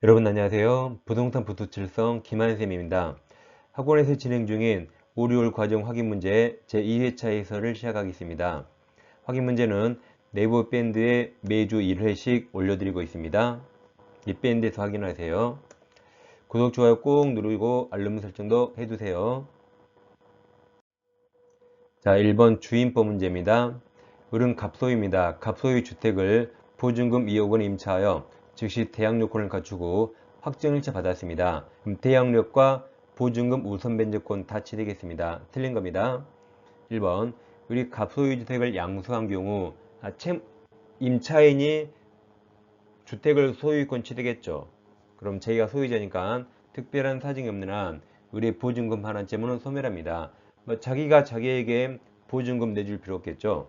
여러분 안녕하세요. 부동산 부투칠성 김한쌤입니다. 학원에서 진행 중인 오류율 과정 확인 문제 제2회차에서를 시작하겠습니다. 확인 문제는 네이버 밴드에 매주 1회씩 올려드리고 있습니다. 이 밴드에서 확인하세요. 구독, 좋아요 꼭 누르고 알림 설정도 해두세요. 자, 1번 주임법 문제입니다. 을은 갑소유입니다. 갑소유 주택을 보증금 2억 원에 임차하여 즉시 대항 요건을 갖추고 확정일자 받았습니다. 그럼 대항력과 보증금 우선 변제권 다 취득했습니다. 틀린 겁니다. 1번 을이 갑소유 주택을 양수한 경우 임차인이 주택을 소유권 취득했죠. 그럼 저희가 소유자니까 특별한 사정이 없는 한 을의 보증금 하나쯤은 소멸합니다. 자기가 자기에게 보증금 내줄 필요 없겠죠.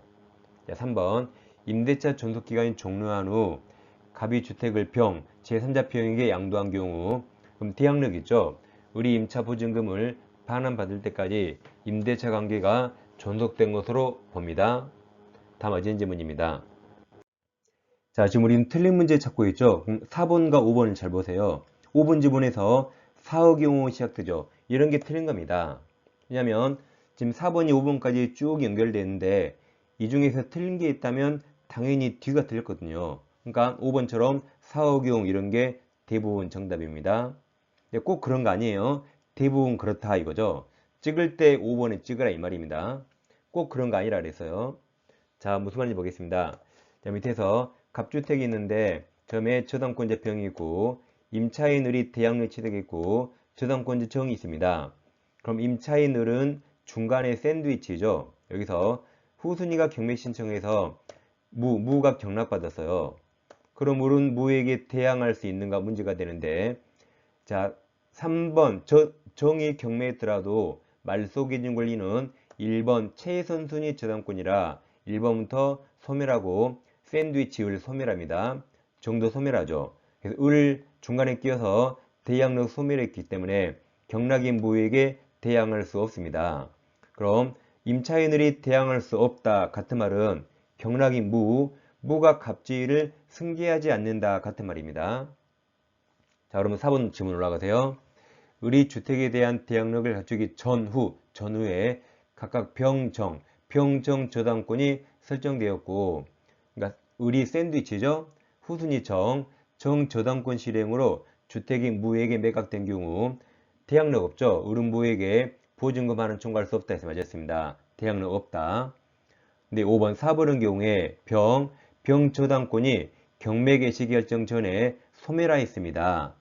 자, 3번 임대차 존속기간이 종료한 후 갑이 주택을 제3자 평에게 양도한 경우 그럼 대항력 있죠. 을이 임차 보증금을 반환받을 때까지 임대차 관계가 존속된 것으로 봅니다. 다음 어진 질문입니다. 자, 지금 우리는 틀린 문제 찾고 있죠. 그럼 4번과 5번을 잘 보세요. 5번 지문에서 4의 경우 시작되죠. 이런 게 틀린 겁니다. 왜냐면 지금 4번이 5번까지 쭉 연결되는데 이 중에서 틀린 게 있다면 당연히 뒤가 틀렸거든요. 그러니까 5번처럼 4의 경우 이런 게 대부분 정답입니다. 꼭 그런 거 아니에요. 대부분 그렇다 이거죠. 찍을 때 5번에 찍으라 이 말입니다. 꼭 그런 거 아니라 그랬어요. 자, 무슨 말인지 보겠습니다. 자, 밑에서 갑주택이 있는데 점에 저당권자 병이 있고 임차인 을이 대항력 취득했고 저당권자 정이 있습니다. 그럼 임차인 을은 중간에 샌드위치죠. 여기서 후순위가 경매 신청해서 무가 경락받았어요. 그럼 을은 무에게 대항할 수 있는가 문제가 되는데, 자, 3번 정이 경매했더라도 말소기준 권리는 1번 최선순위 저당권이라 1번부터 소멸하고 샌드위치 을 소멸합니다. 정도 소멸하죠. 그래서 을 중간에 끼워서 대항력 소멸했기 때문에 경락인 무에게 대항할 수 없습니다. 그럼 임차인 을이 대항할 수 없다 같은 말은 경락인 무가 갑지를 승계하지 않는다 같은 말입니다. 자, 그러면 4번 질문 올라가세요. 을이 주택에 대한 대항력을 갖추기 전후에 각각 병정 저당권이 설정되었고, 그러니까 을이 샌드위치죠. 후순위 정 저당권 실행으로 주택이 무에게 매각된 경우 대항력 없죠. 을은 무에게 보증금 하나는 청구할 수 없다 해서 맞았습니다. 대항력 없다. 근데 5번 4번의 경우에 병 저당권이 경매 개시 결정 전에 소멸하였습니다.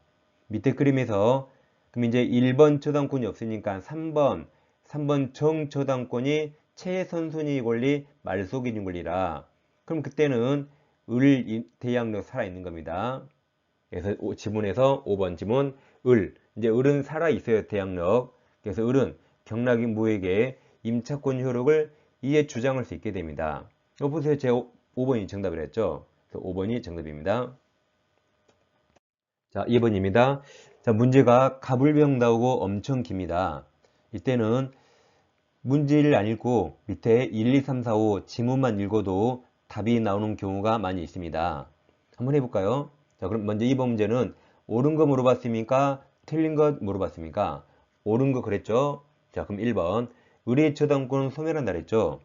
밑에 그림에서 그럼 이제 1번 저당권이 없으니까 3번 정저당권이 최선순위 권리 말소기준 권리라 그럼 그때는 을 대항력 살아있는 겁니다. 그래서 지문에서 5번 지문 이제 을은 살아있어요. 대항력. 그래서 을은 경락인 무에게 임차권 효력을 이에 주장할 수 있게 됩니다. 이거 보세요. 제 5번이 정답을 했죠. 그래서 5번이 정답입니다. 자, 2번입니다. 자, 문제가 가불병 나오고 엄청 깁니다. 이때는 문제를 안 읽고 밑에 1, 2, 3, 4, 5 지문만 읽어도 답이 나오는 경우가 많이 있습니다. 한번 해볼까요? 자, 그럼 먼저 2번 문제는 옳은 거 물어봤습니까? 틀린 거 물어봤습니까? 옳은 거 그랬죠? 자, 그럼 1번 을의 저당권은 소멸한다 그랬죠?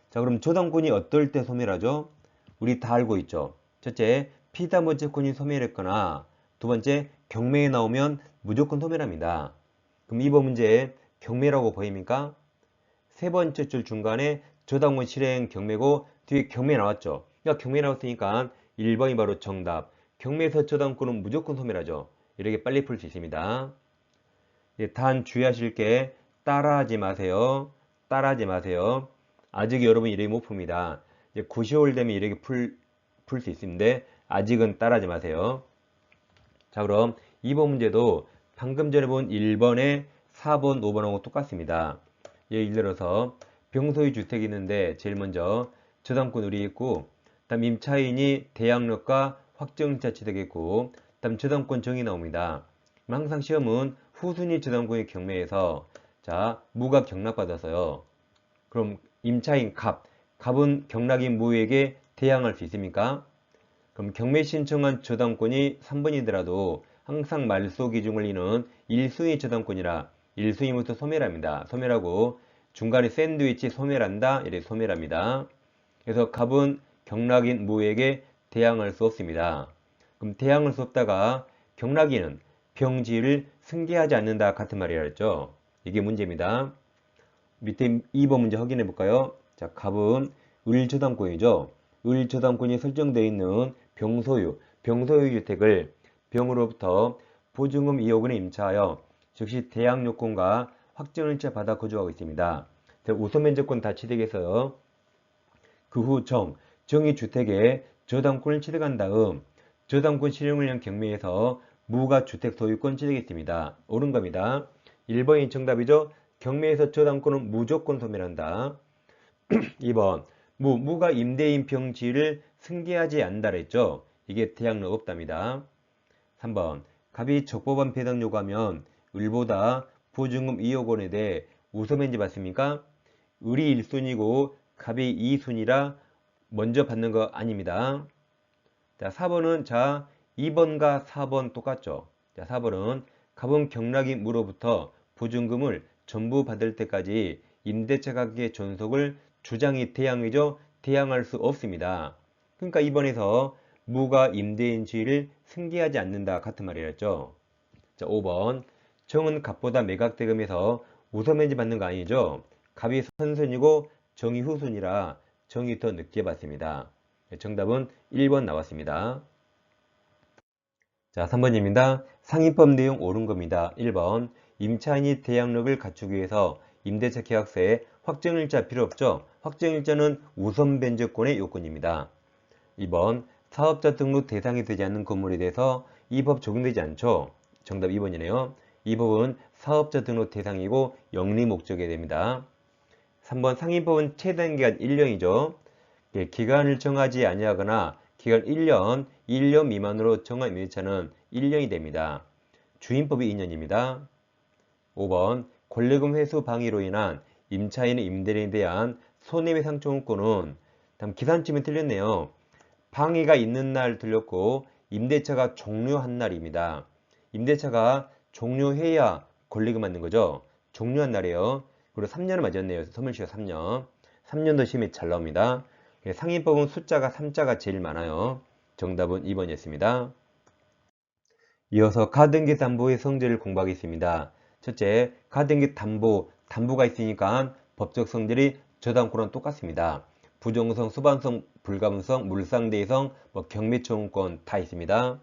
자, 그럼 저당권이 어떨 때 소멸하죠? 우리 다 알고 있죠? 첫째, 피담보채권이 소멸했거나 두 번째, 경매에 나오면 무조건 소멸합니다. 그럼 2번 문제 경매라고 보입니까? 세 번째 줄 중간에 저당권 실행 경매고 뒤에 경매 나왔죠. 그러니까 경매 나왔으니까 1번이 바로 정답. 경매에서 저당권은 무조건 소멸하죠. 이렇게 빨리 풀 수 있습니다. 단 주의하실 게 따라하지 마세요. 따라하지 마세요. 아직 여러분 이렇게 못 풉니다. 이제 9시월 되면 이렇게 풀 수 있는데 아직은 따라하지 마세요. 자, 그럼 2번 문제도 방금 전에 본 1번에 4번, 5번하고 똑같습니다. 예를 들어서 병소유 주택이 있는데 제일 먼저 저당권 을이 있고 다음 임차인이 대항력과 확정일자 취득했고 다음 저당권 정이 나옵니다. 항상 시험은 후순위 저당권의 경매에서 자 무가 경락받아서요. 그럼 임차인 갑은 경락인 무에게 대항할 수 있습니까? 그럼 경매 신청한 저당권이 3번이더라도 항상 말소 기준을 이는 1순위 저당권이라 1순위부터 소멸합니다. 소멸하고 중간에 샌드위치 소멸한다. 이렇게 소멸합니다. 그래서 갑은 경락인 무에게 대항할 수 없습니다. 그럼 대항할 수 없다가 경락인은 병지를 승계하지 않는다 같은 말이라 했죠. 이게 문제입니다. 밑에 2번 문제 확인해 볼까요? 자, 갑은 을저당권이죠. 을저당권이 설정되어 있는 병소유 주택을 병으로부터 보증금 2억 원에 임차하여 즉시 대항 요건과 확정일자 받아 거주하고 있습니다. 우선 면적권 다 취득해서요. 그 후 정이 주택에 저당권을 취득한 다음 저당권 실용을 위한 경매에서 무가 주택 소유권 취득했습니다. 옳은 겁니다. 1번이 정답이죠. 경매에서 저당권은 무조건 소멸한다. 2번 무가 임대인 병지를 승계하지 않는다 그랬죠. 이게 대항력 없답니다. 3번 갑이 적법한 배당 요구하면 을보다 보증금 2억 원에 대해 우선면제 받습니까? 을이 1순위고 갑이 2순위라 먼저 받는 거 아닙니다. 자, 4번은 2번과 4번 똑같죠. 자, 4번은 갑은 경락이 무로부터 보증금을 전부 받을 때까지 임대차 가격의 존속을 주장이 대항이죠. 대항할 수 없습니다. 그러니까 2번에서 무가 임대인 지위를 승계하지 않는다 같은 말이었죠. 자, 5번 정은 갑보다 매각대금에서 우선면제 받는 거 아니죠. 갑이 선순위고 정이 후순위라 정이 더 늦게 받습니다. 정답은 1번 나왔습니다. 자, 3번입니다. 상위법 내용 옳은 겁니다. 1번 임차인이 대항력을 갖추기 위해서 임대차 계약서에 확정일자 필요 없죠. 확정일자는 우선 변제권의 요건입니다. 2번 사업자 등록 대상이 되지 않는 건물에 대해서 이 법 적용되지 않죠. 정답 2번이네요. 이 법은 사업자 등록 대상이고 영리 목적이 됩니다. 3번 상위법은 최단기간 1년이죠. 기간을 정하지 아니하거나 기간 1년 미만으로 정한 임대차는 1년이 됩니다. 주임법이 2년입니다. 5번 권리금 회수 방해로 인한 임차인의 임대인에 대한 손해배상 청구권은 기산쯤에 틀렸네요. 방해가 있는 날 틀렸고 임대차가 종료한 날입니다. 임대차가 종료해야 권리금 받는 거죠. 종료한 날이에요. 그리고 3년을 맞았네요. 소멸시효 3년. 3년도 시험에 잘 나옵니다. 상위법은 숫자가 3자가 제일 많아요. 정답은 2번이었습니다. 이어서 가등기 담보의 성질을 공부하겠습니다. 첫째, 가등기 담보가 있으니까 법적 성질이 저당권은 똑같습니다. 부정성, 수반성, 불가분성, 물상대성, 경매청구권 다 있습니다.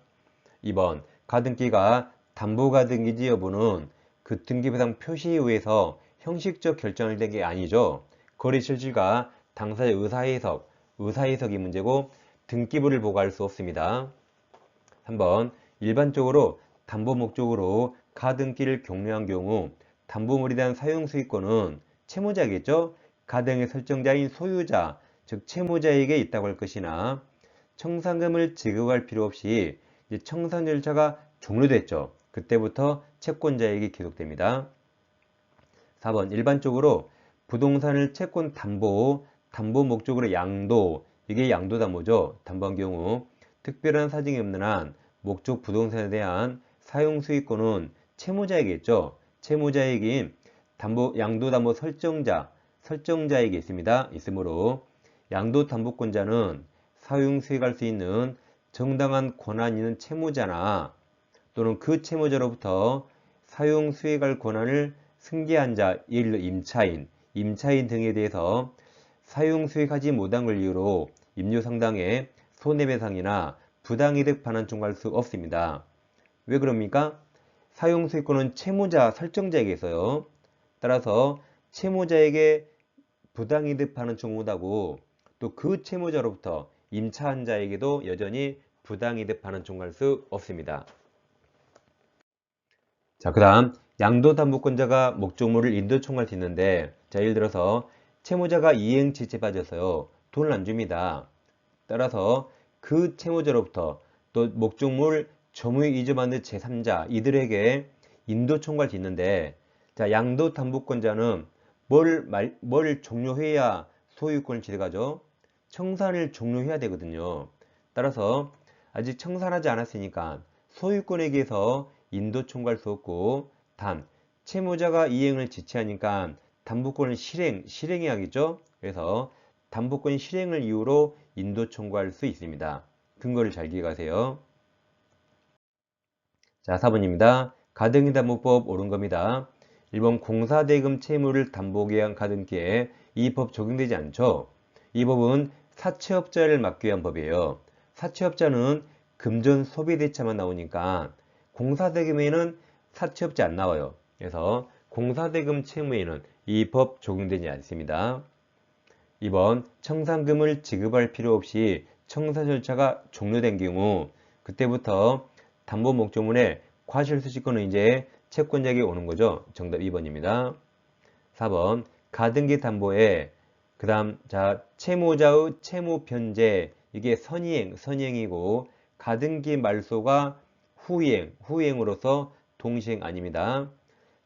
2번, 가등기가 담보가등기지 여부는 그 등기부상 표시에 의해서 형식적 결정을 된 게 아니죠. 거래 실질과 당사자의 의사해석이 문제고 등기부를 보고할 수 없습니다. 3번, 일반적으로 담보 목적으로 가등기를 경료한 경우 담보물에 대한 사용수익권은 채무자겠죠. 가등의 설정자인 소유자, 즉 채무자에게 있다고 할 것이나 청산금을 지급할 필요 없이 청산 절차가 종료됐죠. 그때부터 채권자에게 기속됩니다. 4번 일반적으로 부동산을 채권 담보 목적으로 양도, 이게 양도담보죠. 담보한 경우 특별한 사정이 없는 한 목적 부동산에 대한 사용수익권은 채무자에게겠죠. 채무자에게 양도담보 설정자에게 있으므로 양도담보권자는 사용수익할 수 있는 정당한 권한 있는 채무자나 또는 그 채무자로부터 사용수익할 권한을 승계한 자, 예를 들어 임차인 등에 대해서 사용수익하지 못한 걸 이유로 임료상당의 손해배상이나 부당이득 반환 청구할 수 없습니다. 왜 그럽니까? 사용수익권은 채무자, 설정자에게 있어요. 따라서 채무자에게 부당이득 반환 청구 못하고 또 그 채무자로부터 임차한 자에게도 여전히 부당이득 반환 청구할 수 없습니다. 자, 그 다음 양도담보권자가 목적물을 인도 청구할 수 있는데, 자, 예를 들어서 채무자가 이행지체에 빠져서요 돈을 안 줍니다. 따라서 그 채무자로부터 또 목적물 점유에 이주받는 제3자 이들에게 인도 청구할 수 있는데, 자, 양도담보권자는 뭘 종료해야 소유권을 취득하죠? 청산을 종료해야 되거든요. 따라서 아직 청산하지 않았으니까 소유권에게서 인도 청구할 수 없고, 단 채무자가 이행을 지체하니까 담보권을 실행해야겠죠. 그래서 담보권 실행을 이유로 인도 청구할 수 있습니다. 근거를 잘 기억하세요. 자, 4번입니다. 가등기담보법 옳은 겁니다. 1번 공사대금 채무를 담보기한 가등기에 이 법 적용되지 않죠. 이 법은 사채업자를 막기 위한 법이에요. 사채업자는 금전 소비대차만 나오니까 공사대금에는 사채업자 안 나와요. 그래서 공사대금 채무에는 이 법 적용되지 않습니다. 2번 청산금을 지급할 필요 없이 청산 절차가 종료된 경우 그때부터 담보 목적문에 과실수취권은 이제 채권자에게 오는 거죠. 정답 2번입니다. 4번 가등기 담보에 그 다음 자 채무자의 채무 변제 이게 선이행이고 가등기 말소가 후행으로서 동시행 아닙니다.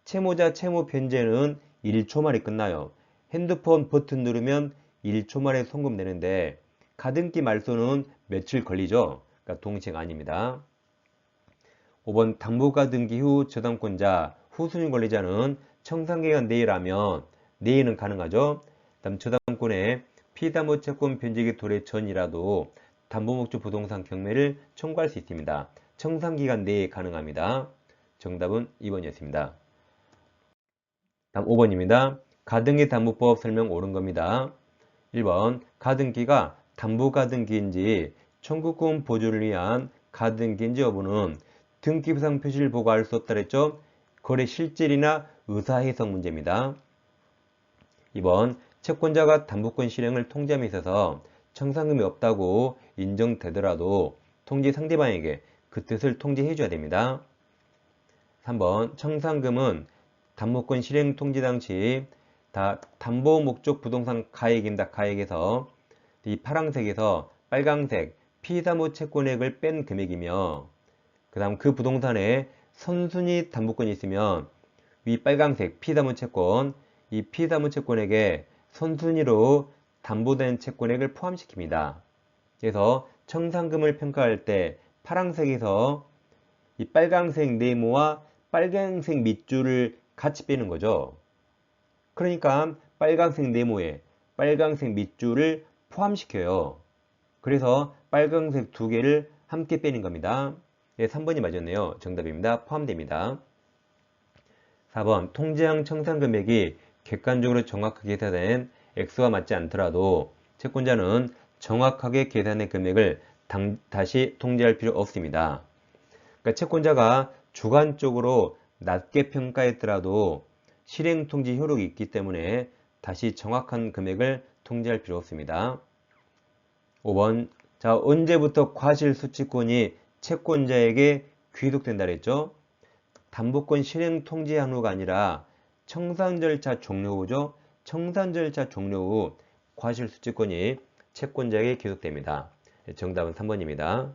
채무자 채무 변제는 1초 만에 끝나요. 핸드폰 버튼 누르면 1초 만에 송금되는데 가등기 말소는 며칠 걸리죠. 그러니까 동시행 아닙니다. 5번 담보가등기 후 저당권자 후순위 권리자는 청산기간 내일하면 내일은 가능하죠. 다음 저당권의 피담보채권 변제기 도래 전이라도 담보목적 부동산 경매를 청구할 수 있습니다. 청산기간 내에 가능합니다. 정답은 2번이었습니다. 다음 5번입니다. 가등기 담보법 설명 옳은 겁니다. 1번 가등기가 담보가등기인지 청구권 보존을 위한 가등기인지 여부는 등기부상 표시를 보고 알 수 없다 그랬죠. 거래 실질이나 의사해석 문제입니다. 2번 채권자가 담보권 실행을 통지함에 있어서 청산금이 없다고 인정되더라도 통지 상대방에게 그 뜻을 통지해 줘야 됩니다. 3번 청산금은 담보권 실행 통지 당시 다 담보 목적 부동산 가액입니다. 가액에서 이 파란색에서 빨강색 피담보 채권액을 뺀 금액이며 그 다음 그 부동산에 선순위 담보권이 있으면 위 빨강색 피담보 채권 이 피담보 채권액에 선순위로 담보된 채권액을 포함시킵니다. 그래서 청산금을 평가할 때 파란색에서 이 빨강색 네모와 빨강색 밑줄을 같이 빼는 거죠. 그러니까 빨강색 네모에 빨강색 밑줄을 포함시켜요. 그래서 빨강색 두 개를 함께 빼는 겁니다. 네, 3번이 맞았네요. 정답입니다. 포함됩니다. 4번 통지한 청산금액이 객관적으로 정확하게 계산된 액수와 맞지 않더라도 채권자는 정확하게 계산된 금액을 다시 통지할 필요 없습니다. 그러니까 채권자가 주관적으로 낮게 평가했더라도 실행 통지 효력이 있기 때문에 다시 정확한 금액을 통지할 필요 없습니다. 5번 자 언제부터 과실수취권이 채권자에게 귀속된다 그랬죠? 담보권 실행 통지한 후가 아니라 청산 절차 종료 후죠. 청산 절차 종료 후 과실수취권이 채권자에게 귀속됩니다. 정답은 3번입니다.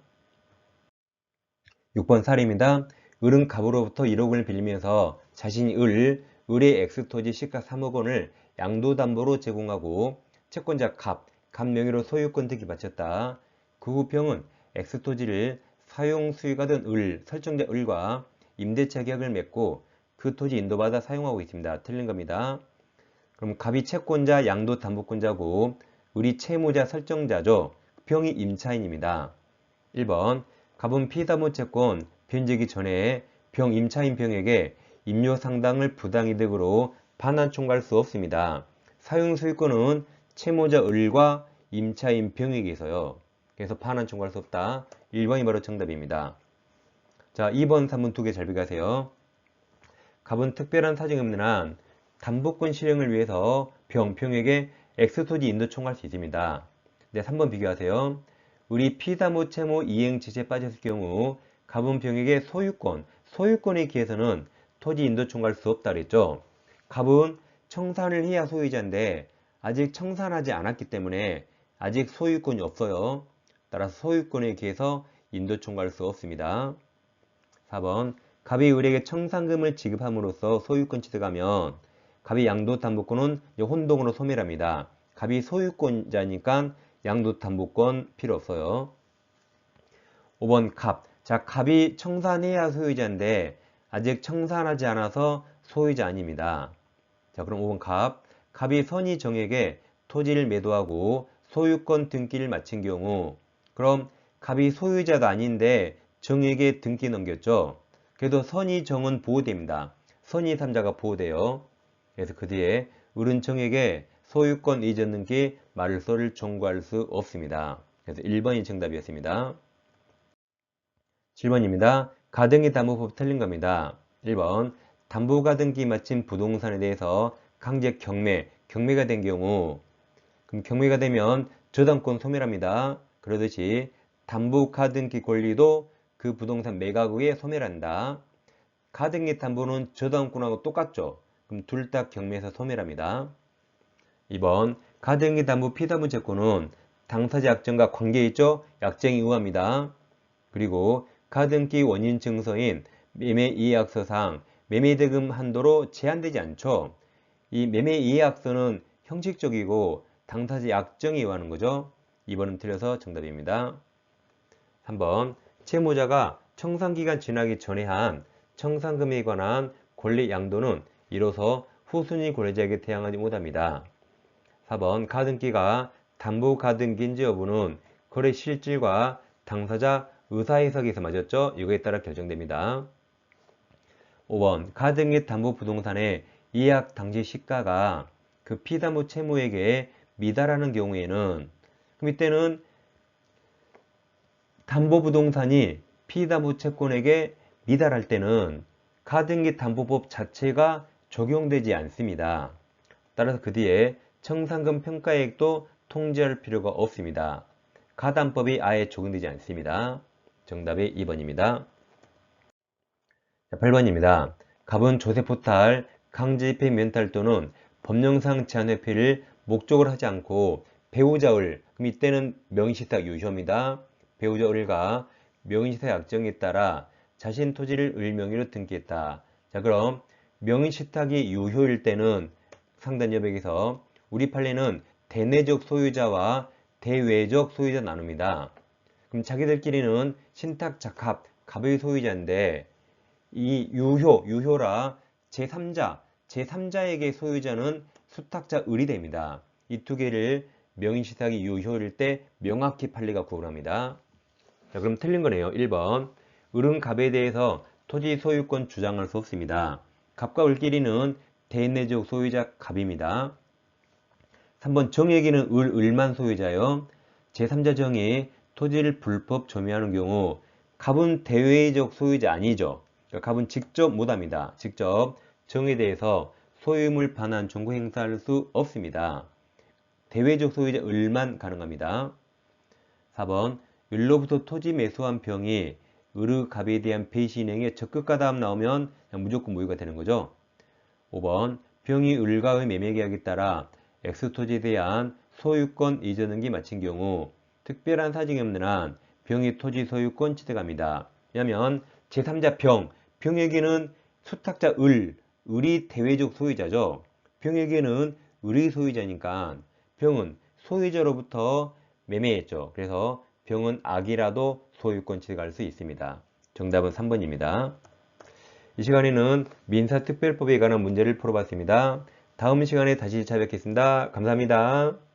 6번 사례입니다. 을은 갑으로부터 1억 원을 빌리면서 자신이 을의 X토지 시가 3억 원을 양도담보로 제공하고 채권자 갑 명의로 소유권 등기 바쳤다. 그 후 병은 X토지를 사용 수익가 된 설정자 을과 임대차 계약을 맺고 그 토지 인도받아 사용하고 있습니다. 틀린 겁니다. 그럼 갑이 채권자 양도담보권자고 을이 채무자 설정자죠. 병이 임차인입니다. 1번 갑은 피담보 채권 변제기 전에 병 임차인 병에게 임료 상당을 부당이득으로 반환 청구할 수 없습니다. 사용 수익권은 채무자 을과 임차인 병에게 있어요. 그래서 반환 청구할 수 없다. 1번이 바로 정답입니다. 자, 2번, 3번 두 개 잘 비교하세요. 갑은 특별한 사정이 없는 한 담보권 실행을 위해서 병에게 X토지 인도 청구할 수 있습니다. 네, 3번 비교하세요. 을이 피담보 채무 이행 지시에 빠졌을 경우 갑은 병에게 소유권에 기해서는 토지 인도 청구할 수 없다 그랬죠. 갑은 청산을 해야 소유자인데 아직 청산하지 않았기 때문에 아직 소유권이 없어요. 따라서 소유권에 기해서 인도 청구할 수 없습니다. 4번 갑이 을에게 청산금을 지급함으로써 소유권 취득하면 갑이 양도담보권은 혼동으로 소멸합니다. 갑이 소유권자니까 양도담보권 필요 없어요. 5번 갑 자, 갑이 청산해야 소유자인데 아직 청산하지 않아서 소유자 아닙니다. 자, 그럼 5번 갑. 갑이 선의 정에게 토지를 매도하고 소유권 등기를 마친 경우, 그럼 갑이 소유자가 아닌데 정에게 등기 넘겼죠. 그래도 선의 정은 보호됩니다. 선의 3자가 보호돼요. 그래서 그 뒤에 을은 정에게 소유권 이전 등기 말소를 청구할 수 없습니다. 그래서 1번이 정답이었습니다. 7번입니다. 가등기 담보법 틀린 겁니다. 1번 담보가등기 마친 부동산에 대해서 강제 경매가 된 경우, 그럼 경매가 되면 저당권 소멸합니다. 그러듯이 담보가등기 권리도 그 부동산 매각의 소멸한다. 가등기 담보는 저당권하고 똑같죠. 그럼 둘 다 경매에서 소멸합니다. 2번 가등기 담보 피담보 채권은 당사자 약정과 관계 있죠? 약정이 의무합니다. 그리고 가등기 원인 증서인 매매이해약서상 매매대금 한도로 제한되지 않죠. 이 매매이해약서는 형식적이고 당사자 약정이 의무하는 거죠. 2번은 틀려서 정답입니다. 3번 채무자가 청산기간 지나기 전에 한 청산금에 관한 권리 양도는 이로써 후순위 권리자에게 대항하지 못합니다. 4번 가등기가 담보가등기인지 여부는 거래 실질과 당사자 의사해석에서 맞았죠? 이거에 따라 결정됩니다. 5번 가등기 담보부동산의 예약 당시 시가가 그 피담보 채무에게 미달하는 경우에는, 그럼 이때는 담보부동산이 피담보 채권에게 미달할 때는 가등기 담보법 자체가 적용되지 않습니다. 따라서 그 뒤에 청산금 평가액도 통지할 필요가 없습니다. 가담법이 아예 적용되지 않습니다. 정답이 2번입니다. 8번입니다. 갑은 조세포탈, 강제집행 멘탈 또는 법령상 제한회피를 목적으로 하지 않고 배우자 을, 그럼 이때는 명의시탁 유효입니다. 배우자 을과 명의시탁 약정에 따라 자신 토지를 을 명의로 등기했다. 자, 그럼 명의시탁이 유효일 때는 상단 여백에서 우리 판례는 대내적 소유자와 대외적 소유자 나눕니다. 그럼 자기들끼리는 신탁작합, 갑의 소유자인데 이 유효라 제3자에게 소유자는 수탁자 을이 됩니다. 이 두 개를 명의시탁이 유효일 때 명확히 판례가 구분합니다. 자, 그럼 틀린 거네요. 1번 을은 갑에 대해서 토지 소유권 주장할 수 없습니다. 갑과 을끼리는 대내적 소유자 갑입니다. 3번 정에게는 을만 소유자요. 제3자 정이 토지를 불법 점유하는 경우 갑은 대외적 소유자 아니죠. 갑은 직접 못합니다. 직접 정에 대해서 소유물 반환 청구 행사할 수 없습니다. 대외적 소유자 을만 가능합니다. 4번 을로부터 토지 매수한 병이 을의 갑에 대한 배신행위에 적극가담 나오면 그냥 무조건 무효가 되는 거죠. 5번 병이 을과의 매매계약에 따라 X토지에 대한 소유권 이전 등기 마친 경우 특별한 사정이 없는 한 병이 토지 소유권 취득합니다. 왜냐하면 제3자 병에게는 수탁자 을이 대외적 소유자죠. 병에게는 을이 소유자니까 병은 소유자로부터 매매했죠. 그래서 병은 악이라도 소유권 취득할 수 있습니다. 정답은 3번입니다. 이 시간에는 민사특별법에 관한 문제를 풀어봤습니다. 다음 시간에 다시 찾아뵙겠습니다. 감사합니다.